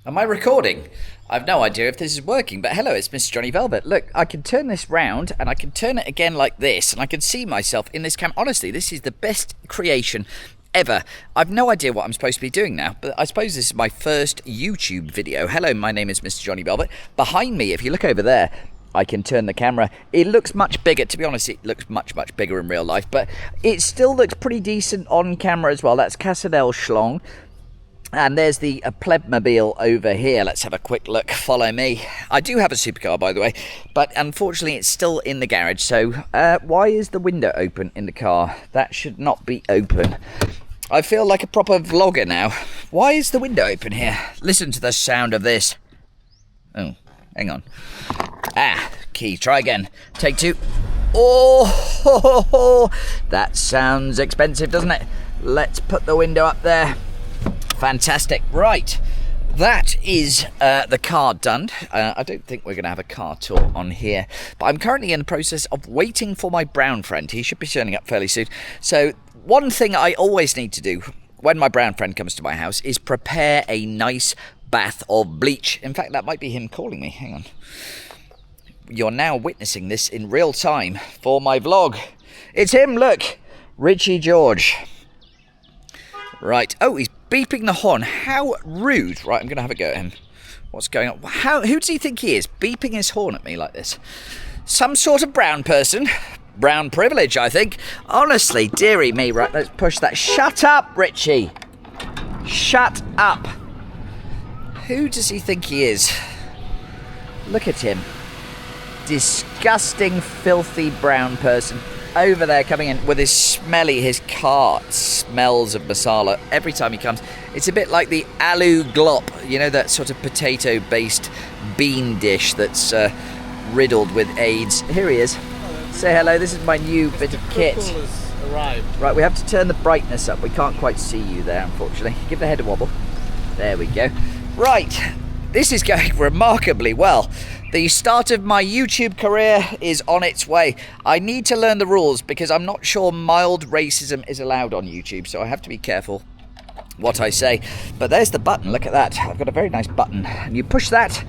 Am I recording? I've no idea if this is working, but hello, it's Mr. Johnny Velvet. Look, I can turn this round, and I can turn it again like this, and I can see myself in this camera. Honestly, this is the best creation ever. I've no idea what I'm supposed to be doing now, but I suppose this is my first YouTube video. Hello, my name is Mr. Johnny Velvet. Behind me, if you look over there, I can turn the camera. It looks much bigger. To be honest, it looks much bigger in real life, but it still looks pretty decent on camera as well. That's Cassadell Schlong. And there's the Plebmobile over here. Let's have a quick look. Follow me. I do have a supercar, by the way, but unfortunately it's still in the garage. So why is the window open in the car? That should not be open. I feel like a proper vlogger now. Why is the window open here? Listen to the sound of this. Oh, hang on. Key. Try again. Take two. Oh, that sounds expensive, doesn't it? Let's put the window up there. Fantastic. Right, that is the car done. I don't think we're going to have a car tour on here, but I'm currently in the process of waiting for my brown friend. He should be turning up fairly soon. So one thing I always need to do when my brown friend comes to my house is prepare a nice bath of bleach. In fact, that might be him calling me. Hang on. You're now witnessing this in real time for my vlog. It's him, look. Richie George. Right. Oh, he's beeping the horn. How rude. Right, I'm going to have a go at him. What's going on? Who does he think he is? Beeping his horn at me like this. Some sort of brown person. Brown privilege, I think. Honestly, dearie me. Right, let's push that. Shut up, Richie. Shut up. Who does he think he is? Look at him. Disgusting, filthy brown person. Over there coming in with his car smells of masala every time he comes. It's a bit like the aloo glop, you know, that sort of potato-based bean dish that's riddled with AIDS. Here he is. Hello. Say hello, this is my new bit of kit. Has arrived. Right, we have to turn the brightness up. We can't quite see you there, unfortunately. Give the head a wobble. There we go. Right, this is going remarkably well. The start of my YouTube career is on its way. I need to learn the rules because I'm not sure mild racism is allowed on YouTube, so I have to be careful what I say. But there's the button, look at that. I've got a very nice button. And you push that,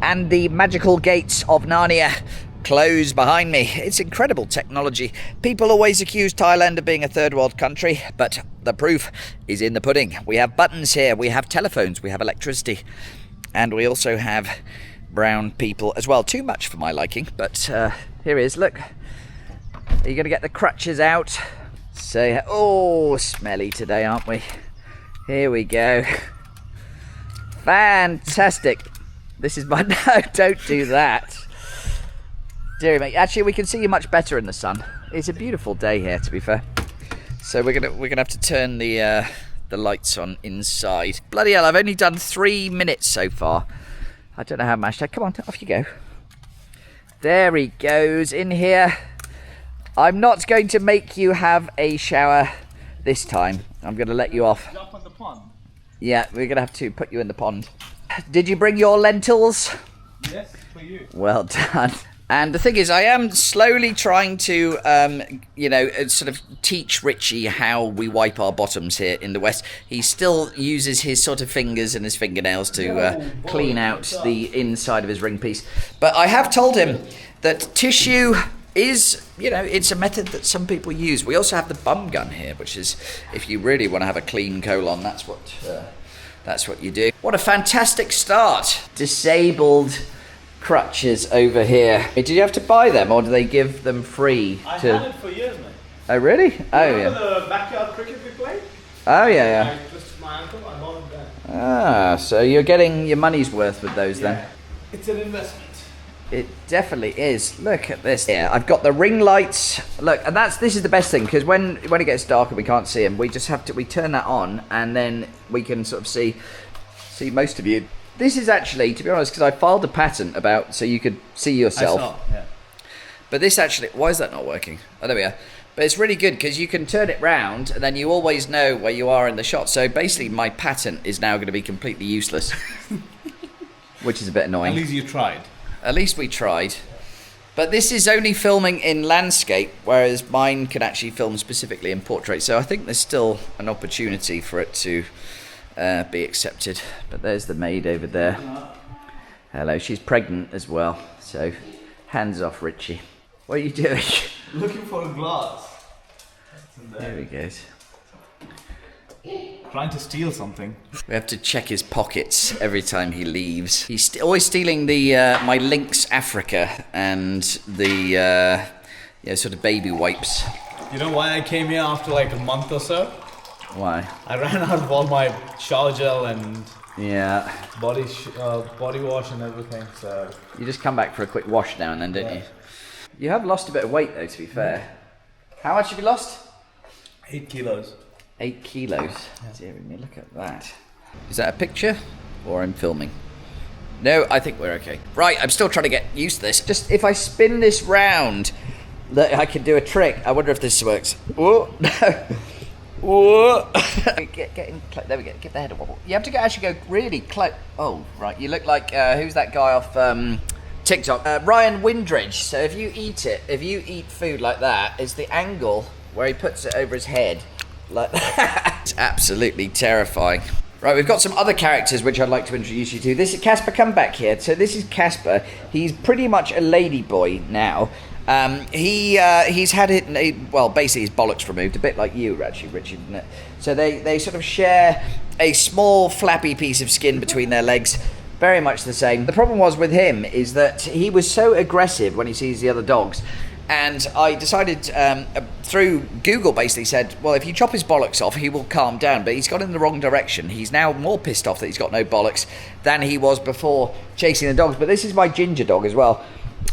and the magical gates of Narnia close behind me. It's incredible technology. People always accuse Thailand of being a third world country, but the proof is in the pudding. We have buttons here, we have telephones, we have electricity, and we also have brown people as well. Too much for my liking, but here he is. Look, are you going to get the crutches out? Say, oh, smelly today, aren't we? Here we go. Fantastic. This is my no. Don't do that, dearie mate. Actually, we can see you much better in the sun. It's a beautiful day here, to be fair. So we're gonna have to turn the lights on inside. Bloody hell! I've only done 3 minutes so far. I don't know how much. Come on, off you go. There he goes in here. I'm not going to make you have a shower this time. I'm going to let you off. Jump on the pond. Yeah, we're going to have to put you in the pond. Did you bring your lentils? Yes, for you. Well done. And the thing is, I am slowly trying to, sort of teach Richie how we wipe our bottoms here in the West. He still uses his sort of fingers and his fingernails to clean out the inside of his ring piece. But I have told him that tissue is, it's a method that some people use. We also have the bum gun here, which is, if you really want to have a clean colon, that's what you do. What a fantastic start. Disabled crutches over here. Did you have to buy them, or do they give them free? I had it for years, mate. Oh, really? Remember the backyard cricket we played? Oh, yeah. I twisted my ankle, I bought it there. Ah, so you're getting your money's worth with those then? It's an investment. It definitely is. Look at this. Yeah, I've got the ring lights. Look, and this is the best thing, because when it gets dark and we can't see them, we turn that on, and then we can sort of see most of you. This is actually, to be honest, because I filed a patent about so you could see yourself. I saw, yeah. But this actually, why is that not working? Oh, there we are. But it's really good because you can turn it round and then you always know where you are in the shot. So basically my patent is now going to be completely useless, which is a bit annoying. At least you tried. At least we tried. But this is only filming in landscape, whereas mine can actually film specifically in portrait. So I think there's still an opportunity for it to be accepted. But there's the maid over there. Hello, she's pregnant as well. So, hands off, Richie. What are you doing? Looking for a glass. There he goes. Trying to steal something. We have to check his pockets every time he leaves. He's always stealing the my Lynx Africa and the sort of baby wipes. You know why I came here after like a month or so? Why? I ran out of all my shower gel and body wash and everything. So you just come back for a quick wash now and then, don't you? You have lost a bit of weight though, to be fair. How much have you lost? 8 kilos. 8 kilos. Dear me, look at that. Is that a picture or I'm filming? No, I think we're okay. Right, I'm still trying to get used to this. Just if I spin this round, I can do a trick. I wonder if this works. Whoa, no. Whoa. Get in close. There we go. Give the head a wobble. You have to actually go really close. Oh, right. You look like, who's that guy off TikTok? Ryan Windridge. So if you eat food like that, it's the angle where he puts it over his head. Like that. It's absolutely terrifying. Right, we've got some other characters which I'd like to introduce you to. This is Casper, come back here. So this is Casper. He's pretty much a lady boy now. He's had it, well, basically his bollocks removed, a bit like you, actually, Richard, isn't it? So they sort of share a small flappy piece of skin between their legs, very much the same. The problem was with him is that he was so aggressive when he sees the other dogs. And I decided, through Google basically said, well, if you chop his bollocks off, he will calm down. But he's gone in the wrong direction. He's now more pissed off that he's got no bollocks than he was before chasing the dogs. But this is my ginger dog as well.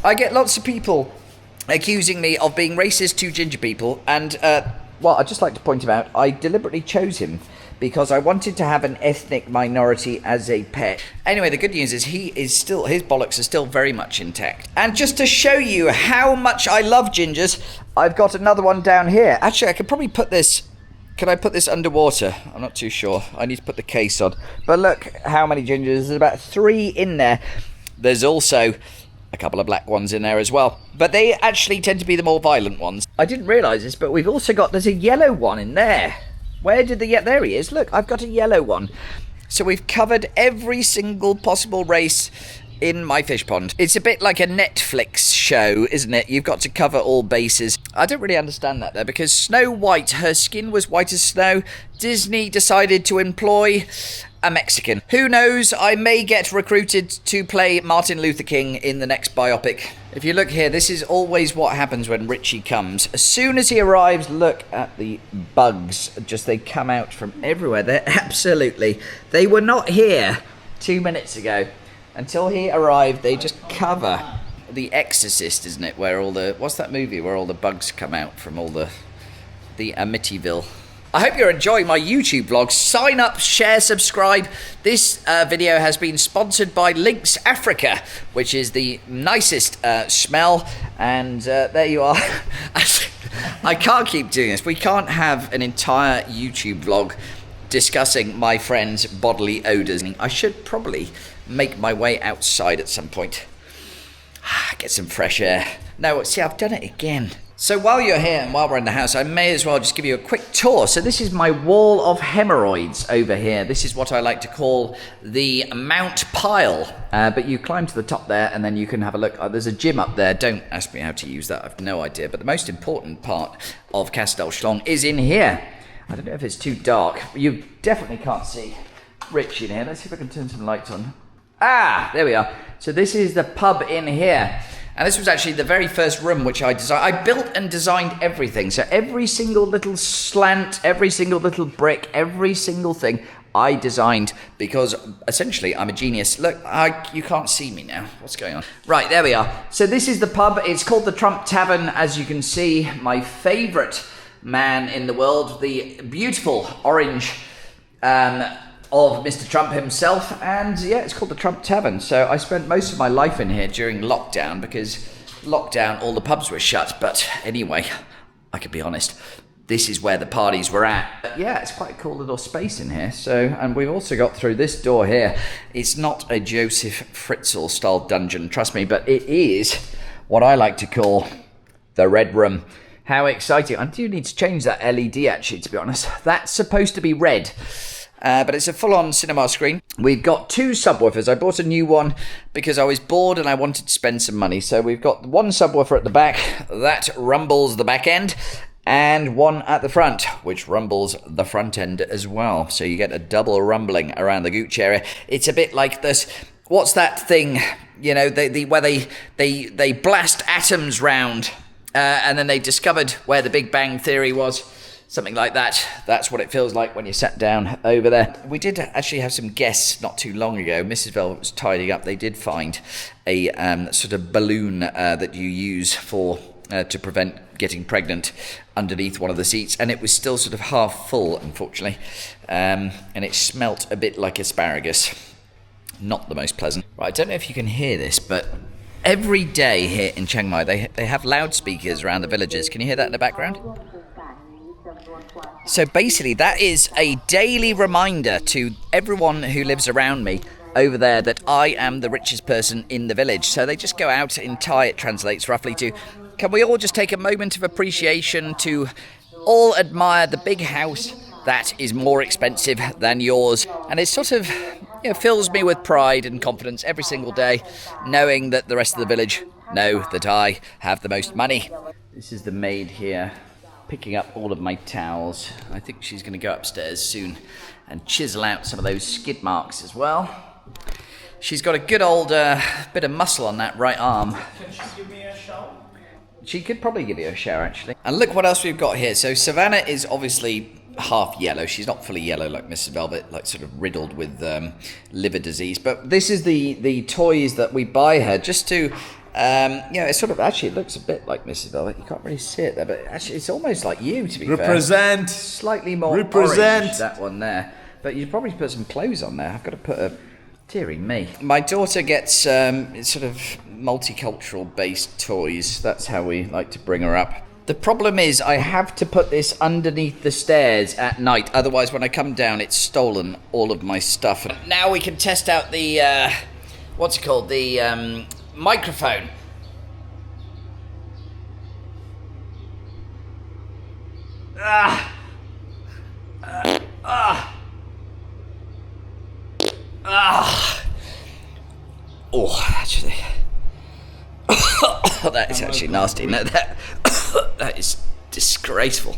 I get lots of people accusing me of being racist to ginger people. And, well, I'd just like to point him out. I deliberately chose him because I wanted to have an ethnic minority as a pet. Anyway, the good news is his bollocks are still very much intact. And just to show you how much I love gingers, I've got another one down here. Actually, I could probably put this... Can I put this underwater? I'm not too sure. I need to put the case on. But look how many gingers. There's about 3 in there. There's also a couple of black ones in there as well. But they actually tend to be the more violent ones. I didn't realise this, but we've also got... There's a yellow one in there. Where did there he is. Look, I've got a yellow one. So we've covered every single possible race in my fish pond. It's a bit like a Netflix show, isn't it? You've got to cover all bases. I don't really understand that though, because Snow White, her skin was white as snow. Disney decided to employ a Mexican. Who knows, I may get recruited to play Martin Luther King in the next biopic. If you look here, this is always what happens when Richie comes. As soon as he arrives, look at the bugs. They come out from everywhere. They were not here 2 minutes ago. Until he arrived, they just cover. The Exorcist, isn't it? Where all the, what's that movie where all the bugs come out from all the Amityville. I hope you're enjoying my YouTube vlog. Sign up, share, subscribe. This video has been sponsored by Lynx Africa, which is the nicest smell. And there you are. I can't keep doing this. We can't have an entire YouTube vlog discussing my friend's bodily odours. I should probably make my way outside at some point. Get some fresh air. No, see, I've done it again. So while you're here and while we're in the house, I may as well just give you a quick tour. So this is my wall of hemorrhoids over here. This is what I like to call the Mount Pile. But you climb to the top there and then you can have a look. There's a gym up there. Don't ask me how to use that. I've no idea. But the most important part of Castel Schlong is in here. I don't know if it's too dark. You definitely can't see Rich in here. Let's see if I can turn some lights on. Ah, there we are. So this is the pub in here. And this was actually the very first room which I designed. I built and designed everything. So every single little slant, every single little brick, every single thing I designed because essentially I'm a genius. Look, you can't see me now. What's going on? Right, there we are. So this is the pub. It's called the Trump Tavern. As you can see, my favourite man in the world, the beautiful orange of Mr. Trump himself, and yeah, it's called the Trump Tavern. So I spent most of my life in here during lockdown because lockdown, all the pubs were shut. But anyway, I could be honest, this is where the parties were at. But yeah, it's quite a cool little space in here. So, and we've also got through this door here. It's not a Joseph Fritzl style dungeon, trust me, but it is what I like to call the Red Room. How exciting. I do need to change that LED actually, to be honest. That's supposed to be red. but it's a full-on cinema screen. We've got 2 subwoofers. I bought a new one because I was bored and I wanted to spend some money. So we've got one subwoofer at the back that rumbles the back end, and one at the front, which rumbles the front end as well. So you get a double rumbling around the gooch area. It's a bit like this. What's that thing? You know, where they blast atoms round, and then they discovered where the Big Bang Theory was. Something like that. That's what it feels like when you sat down over there. We did actually have some guests not too long ago. Mrs. Velvet was tidying up. They did find a sort of balloon that you use for to prevent getting pregnant underneath one of the seats, and it was still sort of half full, unfortunately, and it smelt a bit like asparagus. Not the most pleasant. Right, I don't know if you can hear this, but every day here in Chiang Mai they have loudspeakers around the villages. Can you hear that in the background? So basically that is a daily reminder to everyone who lives around me over there that I am the richest person in the village. So they just go out in Thai, it translates roughly to, can we all just take a moment of appreciation to all admire the big house that is more expensive than yours? And it sort of fills me with pride and confidence every single day, knowing that the rest of the village know that I have the most money. This is the maid here, picking up all of my towels. I think she's going to go upstairs soon and chisel out some of those skid marks as well. She's got a good old bit of muscle on that right arm. Can she give me a shower? She could probably give you a shower, actually. And look what else we've got here. So Savannah is obviously half yellow. She's not fully yellow like Mrs. Velvet, like sort of riddled with liver disease. But this is the toys that we buy her just to... it sort of actually it looks a bit like Mrs. Velvet. You can't really see it there, but actually it's almost like you, to be fair. Slightly more orange, that one there. But you'd probably put some clothes on there. I've got to put a... Deary me. My daughter gets sort of multicultural based toys. That's how we like to bring her up. The problem is I have to put this underneath the stairs at night. Otherwise, when I come down, it's stolen all of my stuff. Now we can test out the... what's it called? The microphone. Oh, actually, that is actually nasty. No, that is disgraceful.